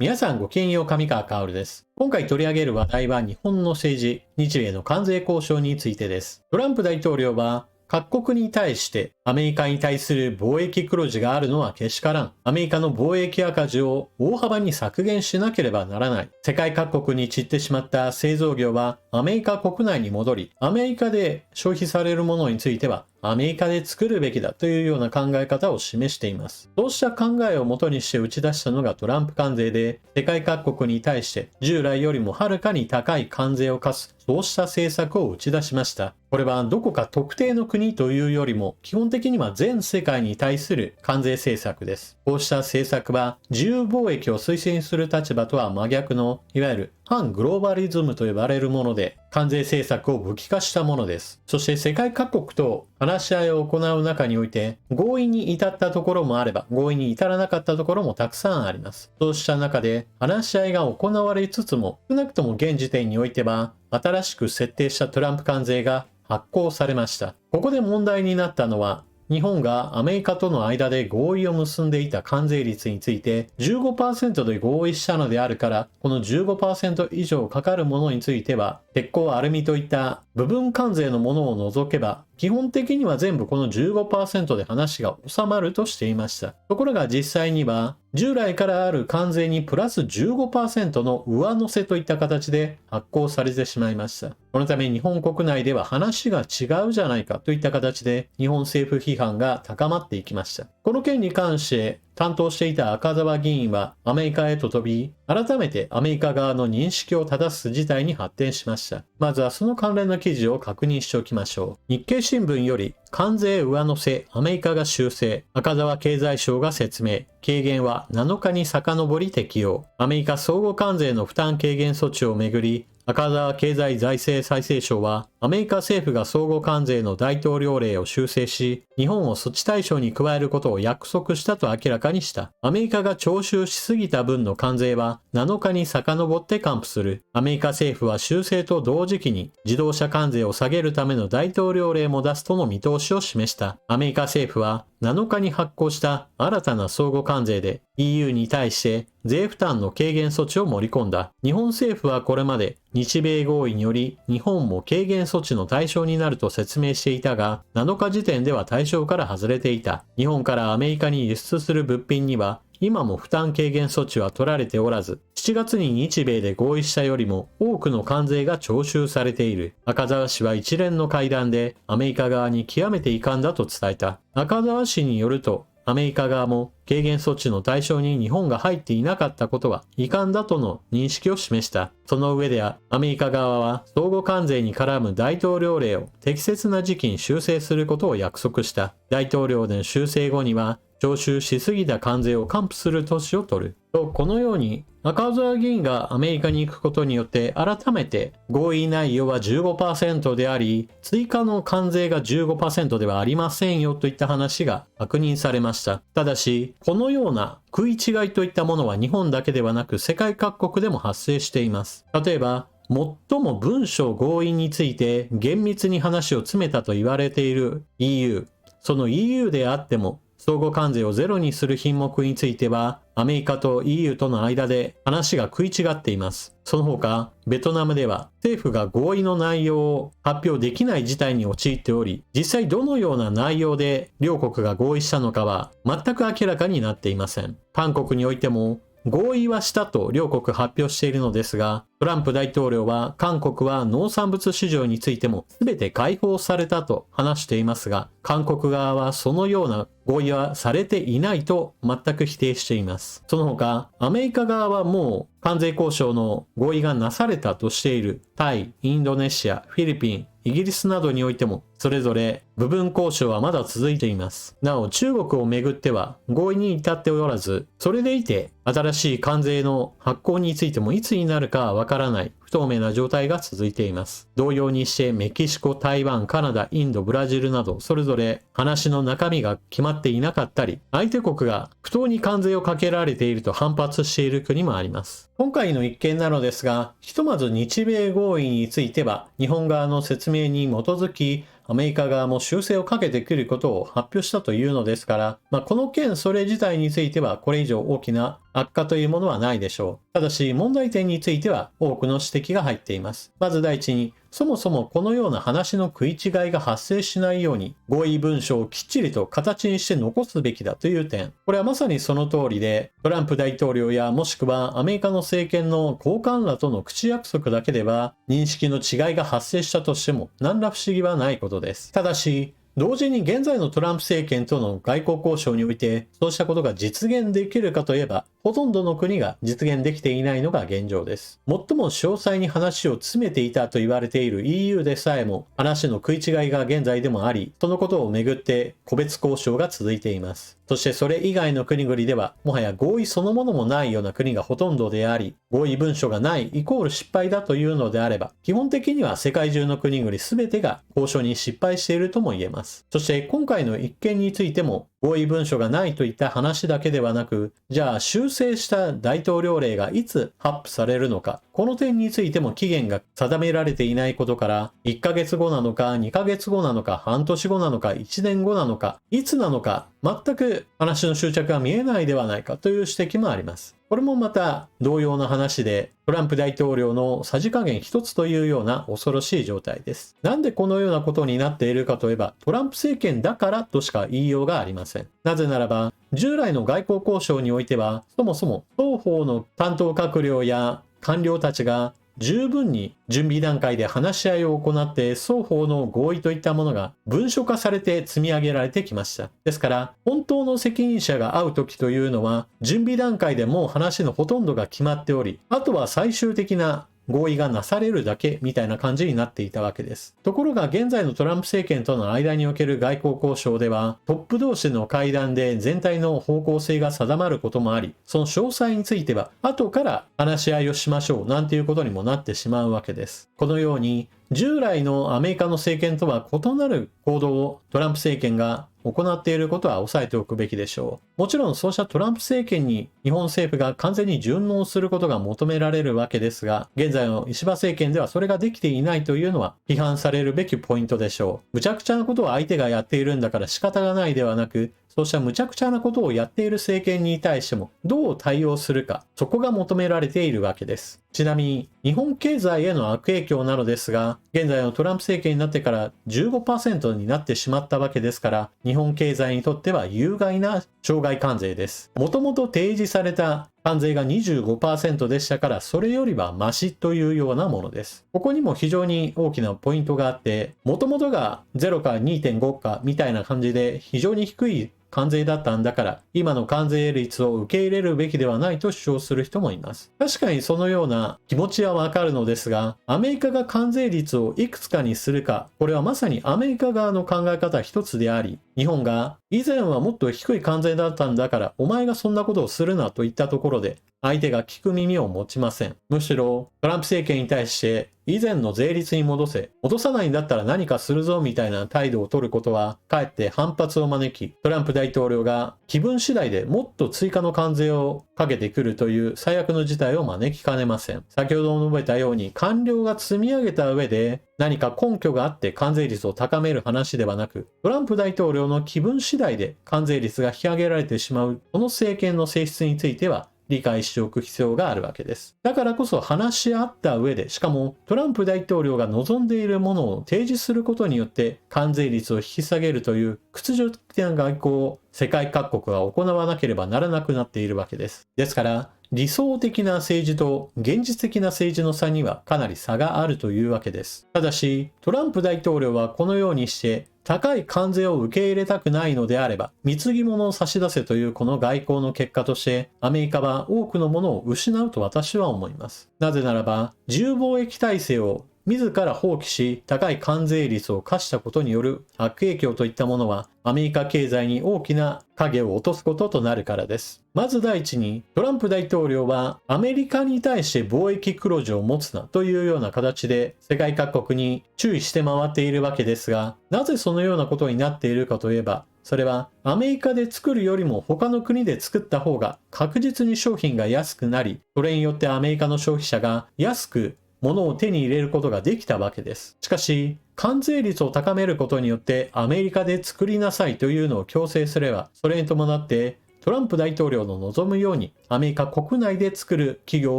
皆さんごきげんよう、上川薫です。今回取り上げる話題は日本の政治、日米の関税交渉についてです。トランプ大統領は各国に対してアメリカに対する貿易黒字があるのはけしからん。アメリカの貿易赤字を大幅に削減しなければならない。世界各国に散ってしまった製造業はアメリカ国内に戻り、アメリカで消費されるものについてはアメリカで作るべきだというような考え方を示しています。そうした考えをもとにして打ち出したのがトランプ関税で、世界各国に対して従来よりもはるかに高い関税を課す、そうした政策を打ち出しました。これはどこか特定の国というよりも、基本的には全世界に対する関税政策です。こうした政策は、自由貿易を推進する立場とは真逆の、いわゆる反グローバリズムと呼ばれるもので、関税政策を武器化したものです。そして世界各国と話し合いを行う中において、合意に至ったところもあれば、合意に至らなかったところもたくさんあります。そうした中で、話し合いが行われつつも、少なくとも現時点においては、新しく設定したトランプ関税が発行されました。ここで問題になったのは、日本がアメリカとの間で合意を結んでいた関税率について 15% で合意したのであるから、この 15% 以上かかるものについては、鉄鋼、アルミといった部分関税のものを除けば、基本的には全部この 15% で話が収まるとしていました。ところが実際には、従来からある関税にプラス 15% の上乗せといった形で発行されてしまいました。このため日本国内では話が違うじゃないかといった形で日本政府批判が高まっていきました。この件に関して担当していた赤澤議員はアメリカへと飛び、改めてアメリカ側の認識を正す事態に発展しました。まずはその関連の記事を確認しておきましょう。日経新聞より関税上乗せ、アメリカが修正、赤澤経済相が説明、軽減は7日に遡り適用。アメリカ相互関税の負担軽減措置をめぐり、赤澤経済財政再生省は、アメリカ政府が相互関税の大統領令を修正し、日本を措置対象に加えることを約束したと明らかにした。アメリカが徴収しすぎた分の関税は7日に遡って還付する。アメリカ政府は修正と同時期に自動車関税を下げるための大統領令も出すとの見通しを示した。アメリカ政府は7日に発行した新たな相互関税で EU に対して税負担の軽減措置を盛り込んだ。日本政府はこれまで日米合意により日本も軽減措置の対象になると説明していたが、7日時点では対象から外れていた。日本からアメリカに輸出する物品には今も負担軽減措置は取られておらず、7月に日米で合意したよりも多くの関税が徴収されている。赤澤氏は一連の会談でアメリカ側に極めて遺憾だと伝えた。赤澤氏によると、アメリカ側も軽減措置の対象に日本が入っていなかったことは遺憾だとの認識を示した。その上でアメリカ側は相互関税に絡む大統領令を適切な時期に修正することを約束した。大統領での修正後には徴収しすぎた関税を還付する措置を取る。と、このように赤澤議員がアメリカに行くことによって改めて合意内容は 15% であり、追加の関税が 15% ではありませんよといった話が確認されました。ただし、このような食い違いといったものは日本だけではなく世界各国でも発生しています。例えば、最も文書合意について厳密に話を詰めたと言われている EU。その EU であっても、相互関税をゼロにする品目については、アメリカと EU との間で話が食い違っています。その他、ベトナムでは政府が合意の内容を発表できない事態に陥っており、実際どのような内容で両国が合意したのかは全く明らかになっていません。韓国においても、合意はしたと両国発表しているのですが、トランプ大統領は韓国は農産物市場についても全て開放されたと話していますが、韓国側はそのような合意はされていないと全く否定しています。その他、アメリカ側はもう関税交渉の合意がなされたとしているタイ、インドネシア、フィリピン、イギリスなどにおいてもそれぞれ部分交渉はまだ続いています。なお中国をめぐっては合意に至っておらず、それでいて新しい関税の発行についてもいつになるかはわからない不透明な状態が続いています。同様にしてメキシコ、台湾、カナダ、インド、ブラジルなどそれぞれ話の中身が決まっていなかったり、相手国が不当に関税をかけられていると反発している国もあります。今回の一件なのですが、ひとまず日米合意については日本側の説明に基づきアメリカ側も修正をかけてくることを発表したというのですから、この件それ自体についてはこれ以上大きな悪化というものはないでしょう。ただし問題点については多くの指摘が入っています。まず第一に、そもそもこのような話の食い違いが発生しないように合意文書をきっちりと形にして残すべきだという点。これはまさにその通りで、トランプ大統領やもしくはアメリカの政権の高官らとの口約束だけでは認識の違いが発生したとしても何ら不思議はないことです。ただし、同時に現在のトランプ政権との外交交渉においてそうしたことが実現できるかといえば、ほとんどの国が実現できていないのが現状です。最も詳細に話を詰めていたと言われている EU でさえも話の食い違いが現在でもあり、そのことをめぐって個別交渉が続いています。そしてそれ以外の国々ではもはや合意そのものもないような国がほとんどであり、合意文書がないイコール失敗だというのであれば、基本的には世界中の国々全てが交渉に失敗しているとも言えます。そして今回の一件についても合意文書がないといった話だけではなく、じゃあ修正した大統領令がいつ発布されるのか、この点についても期限が定められていないことから、1ヶ月後なのか2ヶ月後なのか半年後なのか1年後なのかいつなのか全く話の終着が見えないではないかという指摘もあります。これもまた同様な話で、トランプ大統領のさじ加減一つというような恐ろしい状態です。なんでこのようなことになっているかといえば、トランプ政権だからとしか言いようがありません。なぜならば、従来の外交交渉においては、そもそも双方の担当閣僚や官僚たちが十分に準備段階で話し合いを行って双方の合意といったものが文書化されて積み上げられてきました。ですから本当の責任者が会う時というのは準備段階でもう話のほとんどが決まっており、あとは最終的な合意がなされるだけみたいな感じになっていたわけです。ところが現在のトランプ政権との間における外交交渉ではトップ同士の会談で全体の方向性が定まることもあり、その詳細については後から話し合いをしましょうなんていうことにもなってしまうわけです。このように従来のアメリカの政権とは異なる行動をトランプ政権が行っていることは押さえておくべきでしょう。もちろんそうしたトランプ政権に日本政府が完全に順応することが求められるわけですが、現在の石破政権ではそれができていないというのは批判されるべきポイントでしょう。むちゃくちゃなことを相手がやっているんだから仕方がないではなく、そうした無茶苦茶なことをやっている政権に対してもどう対応するか、そこが求められているわけです。ちなみに日本経済への悪影響なのですが、現在のトランプ政権になってから 15% になってしまったわけですから、日本経済にとっては有害な障害関税です。もともと提示された関税が 25% でしたから、それよりはマシというようなものです。ここにも非常に大きなポイントがあって、もともとが0か 2.5 かみたいな感じで非常に低い関税だったんだから今の関税率を受け入れるべきではないと主張する人もいます。確かにそのような気持ちはわかるのですが、アメリカが関税率をいくつかにするか、これはまさにアメリカ側の考え方一つであり、日本が以前はもっと低い関税だったんだからお前がそんなことをするなといったところで相手が聞く耳を持ちません。むしろトランプ政権に対して以前の税率に戻さないんだったら何かするぞみたいな態度を取ることはかえって反発を招き、トランプ大統領が気分次第でもっと追加の関税をかけてくるという最悪の事態を招きかねません。先ほど述べたように官僚が積み上げた上で何か根拠があって関税率を高める話ではなく、トランプ大統領の気分次第で関税率が引き上げられてしまうこの政権の性質については理解しておく必要があるわけです。だからこそ話し合った上で、しかもトランプ大統領が望んでいるものを提示することによって関税率を引き下げるという屈辱的な外交を世界各国が行わなければならなくなっているわけです。ですから理想的な政治と現実的な政治の差にはかなり差があるというわけです。ただしトランプ大統領はこのようにして高い関税を受け入れたくないのであれば、貢ぎ物を差し出せというこの外交の結果として、アメリカは多くのものを失うと私は思います。なぜならば、自由貿易体制を自ら放棄し、高い関税率を課したことによる悪影響といったものは、アメリカ経済に大きな影を落とすこととなるからです。まず第一に、トランプ大統領はアメリカに対して貿易黒字を持つなというような形で世界各国に注意して回っているわけですが、なぜそのようなことになっているかといえば、それはアメリカで作るよりも他の国で作った方が確実に商品が安くなり、それによってアメリカの消費者が安く物を手に入れることができたわけです。しかし、関税率を高めることによってアメリカで作りなさいというのを強制すれば、それに伴ってトランプ大統領の望むようにアメリカ国内で作る企業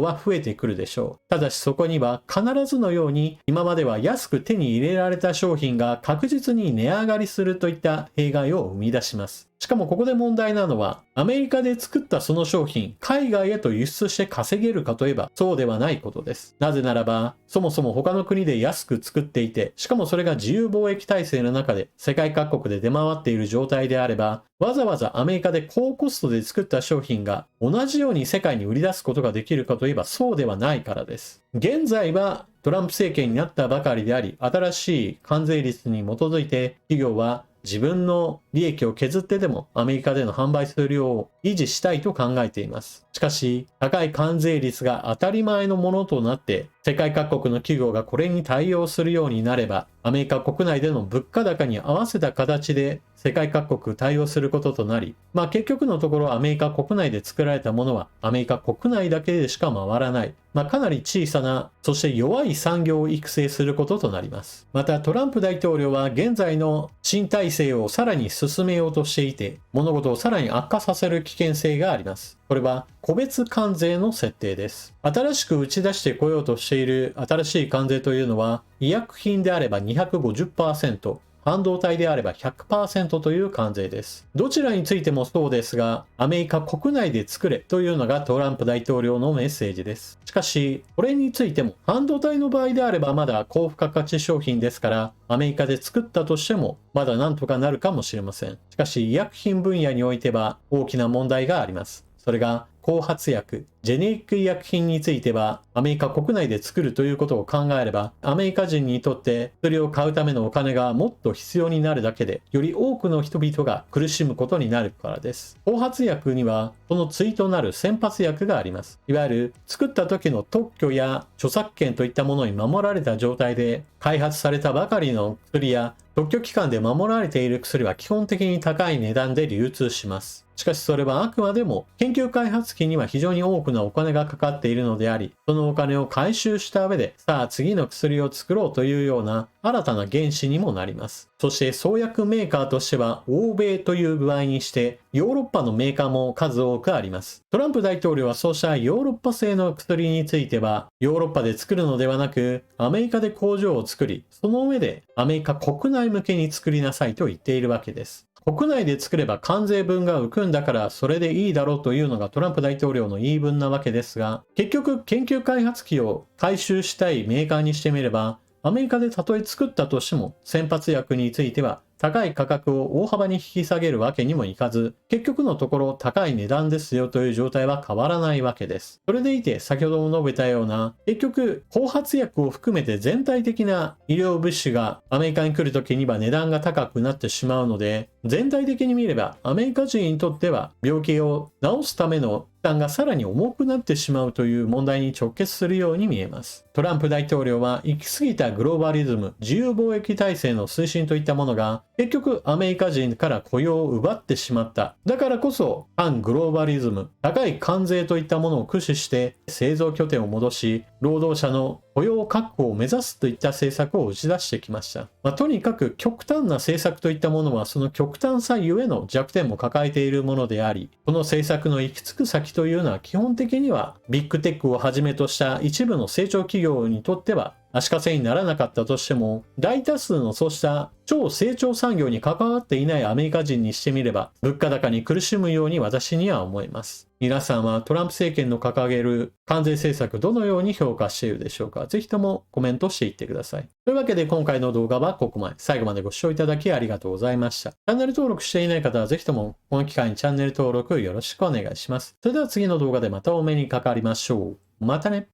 は増えてくるでしょう。ただしそこには必ずのように今までは安く手に入れられた商品が確実に値上がりするといった弊害を生み出します。しかもここで問題なのは、アメリカで作ったその商品、海外へと輸出して稼げるかといえばそうではないことです。なぜならば、そもそも他の国で安く作っていて、しかもそれが自由貿易体制の中で世界各国で出回っている状態であれば、わざわざアメリカで高コストで作った商品が同じように世界に売り出すことができるかといえばそうではないからです。現在はトランプ政権になったばかりであり、新しい関税率に基づいて企業は自分の利益を削ってでもアメリカでの販売数量を維持したいと考えています。しかし、高い関税率が当たり前のものとなって、世界各国の企業がこれに対応するようになれば、アメリカ国内での物価高に合わせた形で世界各国対応することとなり、結局のところアメリカ国内で作られたものはアメリカ国内だけでしか回らない。かなり小さな、そして弱い産業を育成することとなります。またトランプ大統領は現在の新体制をさらに進めようとしていて、物事をさらに悪化させる危険性があります。これは個別関税の設定です。新しく打ち出してこようとしている新しい関税というのは、医薬品であれば250%、半導体であれば 100% という関税です。どちらについてもそうですが、アメリカ国内で作れというのがトランプ大統領のメッセージです。しかし、これについても半導体の場合であればまだ高付加価値商品ですから、アメリカで作ったとしてもまだなんとかなるかもしれません。しかし、医薬品分野においては大きな問題があります。それが後発薬、ジェネリック医薬品についてはアメリカ国内で作るということを考えれば、アメリカ人にとって薬を買うためのお金がもっと必要になるだけで、より多くの人々が苦しむことになるからです。後発薬にはその対となる先発薬があります。いわゆる作った時の特許や著作権といったものに守られた状態で開発されたばかりの薬や特許機関で守られている薬は基本的に高い値段で流通します。しかしそれはあくまでも研究開発費には非常に多くのお金がかかっているのであり、そのお金を回収した上で、さあ次の薬を作ろうというような新たな原資にもなります。そして創薬メーカーとしては欧米という具合にしてヨーロッパのメーカーも数多くあります。トランプ大統領はそうしたヨーロッパ製の薬についてはヨーロッパで作るのではなくアメリカで工場を作り、その上でアメリカ国内向けに作りなさいと言っているわけです。国内で作れば関税分が浮くんだからそれでいいだろうというのがトランプ大統領の言い分なわけですが、結局研究開発費を回収したいメーカーにしてみれば、アメリカでたとえ作ったとしても先発薬については高い価格を大幅に引き下げるわけにもいかず、結局のところ高い値段ですよという状態は変わらないわけです。それでいて先ほども述べたような、結局後発薬を含めて全体的な医療物資がアメリカに来るときには値段が高くなってしまうので、全体的に見ればアメリカ人にとっては病気を治すための負担がさらに重くなってしまうという問題に直結するように見えます。トランプ大統領は行き過ぎたグローバリズム、自由貿易体制の推進といったものが結局アメリカ人から雇用を奪ってしまった。だからこそ反グローバリズム、高い関税といったものを駆使して製造拠点を戻し、労働者の雇用確保を目指すといった政策を打ち出してきました。とにかく極端な政策といったものはその極端さゆえの弱点も抱えているものであり、この政策の行き着く先というのは基本的にはビッグテックをはじめとした一部の成長企業にとっては足かせにならなかったとしても、大多数のそうした超成長産業に関わっていないアメリカ人にしてみれば物価高に苦しむように私には思います。皆さんはトランプ政権の掲げる関税政策どのように評価しているでしょうか。ぜひともコメントしていってください。というわけで今回の動画はここまで。最後までご視聴いただきありがとうございました。チャンネル登録していない方はぜひともこの機会にチャンネル登録よろしくお願いします。それでは次の動画でまたお目にかかりましょう。またね。